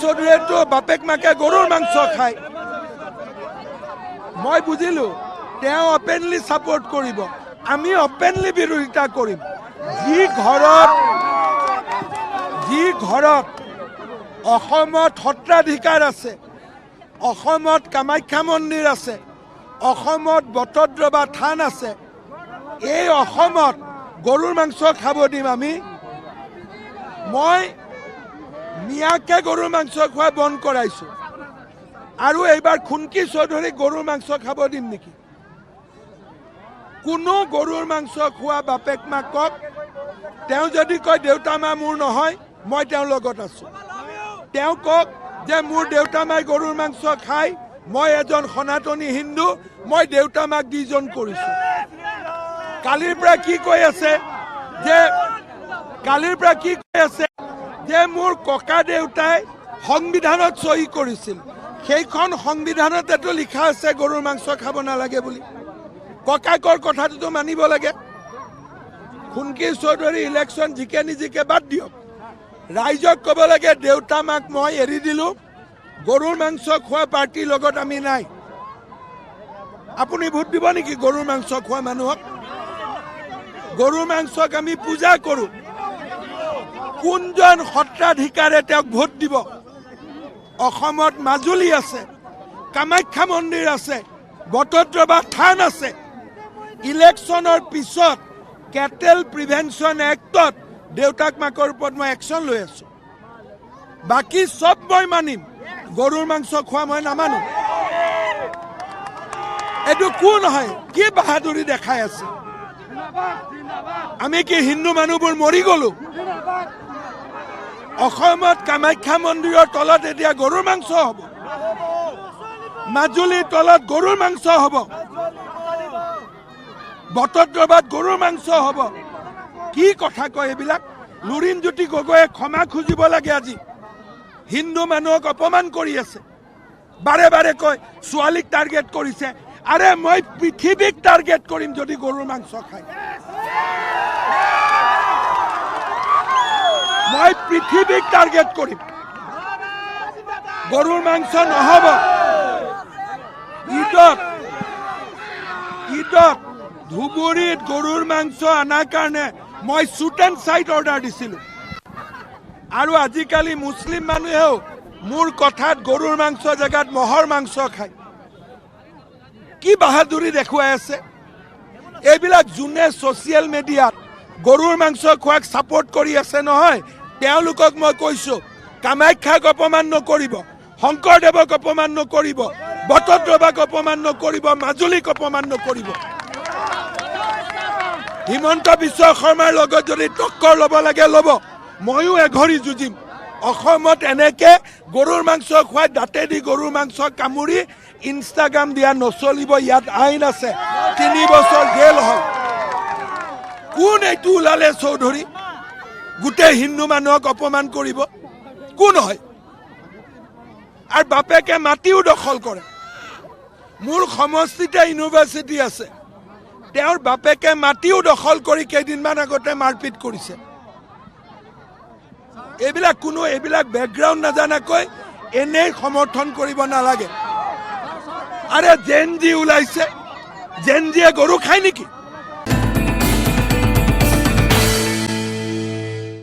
চৌধুৰীয়েতো বাপেক মাকে গৰুৰ মাংস খায়। মই বুজিলো তেওঁ অপেনলি ছাপোৰ্ট কৰিব, আমি অপেনলি বিৰোধিতা কৰিম। যি ঘৰত অসমত সত্ৰাধিকাৰ আছে, অসমত কামাখ্যা মন্দিৰ আছে, অসমত বটদ্ৰৱা থান আছে, এই অসমত গৰুৰ মাংস খাব দিম আমি? মই মিয়াকে গৰুৰ মাংস খোৱা বন্ধ কৰাইছো, আৰু এইবাৰ খুনকি চৌধুৰীক গৰুৰ মাংস খাব দিম নেকি? কোনো গৰুৰ মাংস খোৱা বাপেক মাকক তেওঁ যদি কয় দেউতা মা মোৰ নহয়, মই তেওঁৰ লগত আছো। তেওঁ কওক যে মোৰ দেউতা মাই গৰুৰ মাংস খায়, মই এজন সনাতনী হিন্দু, মই দেউতা মাক ডিজন কৰিছো। কালিৰ পৰা কি কৈ আছে যে মোৰ ককা দেউতাই সংবিধানত চহী কৰিছিল, সেইখন সংবিধানতেতো লিখা আছে গৰুৰ মাংস খাব নালাগে বুলি। ককাকৰ কথাটোতো মানিব লাগে। খুনকি চৌধুৰী ইলেকশ্যন জিকে নিজিকে বাদ দিয়ক, ৰাইজক ক'ব লাগে দেউতা মাক মই এৰি দিলো, গৰুৰ মাংস খোৱা পাৰ্টিৰ লগত আমি নাই। আপুনি ভোট দিব নেকি গৰুৰ মাংস খোৱা মানুহক? গৰুৰ মাংসক আমি পূজা কৰো, কোনজন সত্ৰাধিকাৰে তেওঁক ভোট দিব? অসমত মাজুলী আছে, কামাখ্যা মন্দিৰ আছে, বটদ্ৰৱা থান আছে। ইলেকশ্যনৰ পিছত কেটেল প্ৰিভেনশ্যন এক্টত দেউতাক মাকৰ ওপৰত মই একশ্যন লৈ আছো। বাকী চব মই মানিম, গৰুৰ মাংস খোৱা মই নামানো। এইটো কোন হয়? কি বাহাদুৰি দেখাই আছে? আমি কি হিন্দু মানুহবোৰ মৰি গলো? অসমত কামাখ্যা মন্দিৰৰ তলত এতিয়া গৰুৰ মাংস হ'ব, মাজুলীৰ তলত গৰুৰ মাংস হ'ব, বটদ্ৰৱাত গৰুৰ মাংস হ'ব। কি কথা কয় এইবিলাক? লুৰিণজ্যোতি গগৈয়ে ক্ষমা খুজিব লাগে। আজি হিন্দু মানুহক অপমান কৰি আছে, বাৰে বাৰে কয় ছোৱালীক টাৰ্গেট কৰিছে। আৰে মই পৃথিৱীক টাৰ্গেট কৰিম যদি গৰুৰ মাংস খায়। মই পৃথিৱীক টাৰ্গেট কৰিম, গৰুৰ মাংস নহ'ব। ঈদত ধুবুৰীত গৰুৰ মাংস অনাৰ কাৰণে মই শ্বুট এণ্ড চাইট অৰ্ডাৰ দিছিলো, আৰু আজিকালি মুছলিম মানুহেও মোৰ কথাত গৰুৰ মাংস জেগাত মহৰ মাংস খায়। কি বাহাদুৰি দেখুৱাই আছে? এইবিলাক যোনে ছ'চিয়েল মিডিয়াত গৰুৰ মাংস খোৱাক ছাপোৰ্ট কৰি আছে নহয়, তেওঁলোকক মই কৈছো কামাখ্যাক অপমান নকৰিব, শংকৰদেৱক অপমান নকৰিব, বটদ্ৰৱাক অপমান নকৰিব, মাজুলীক অপমান নকৰিব। হিমন্ত বিশ্ব শৰ্মাৰ লগত যদি টক্কৰ ল'ব লাগে ল'ব, ময়ো এঘৰি যুঁজিম। অসমত এনেকে গৰুৰ মাংস খুৱাই দাঁতেদি গৰুৰ মাংস কামুৰি ইনষ্টাগ্ৰাম দিয়া নচলিব। ইয়াত আইন আছে, 3 বছৰ জেল হয়। কোন এইটো ওলালে চৌধুৰী? গোটেই হিন্দু মানুহক অপমান কৰিব কোন হয়? আৰু বাপেকে মাটিও দখল কৰে। মোৰ সমষ্টিতে ইউনিভাৰ্চিটি আছে, তেওঁৰ বাপেকে মাটিও দখল কৰি কেইদিনমান আগতে মাৰপিট কৰিছে। এইবিলাক বেকগ্ৰাউণ্ড নাজানাকৈ এনেই সমৰ্থন কৰিব নালাগে। আৰে জেন জি ওলাইছে, জেন জিয়ে গৰু খায় নেকি?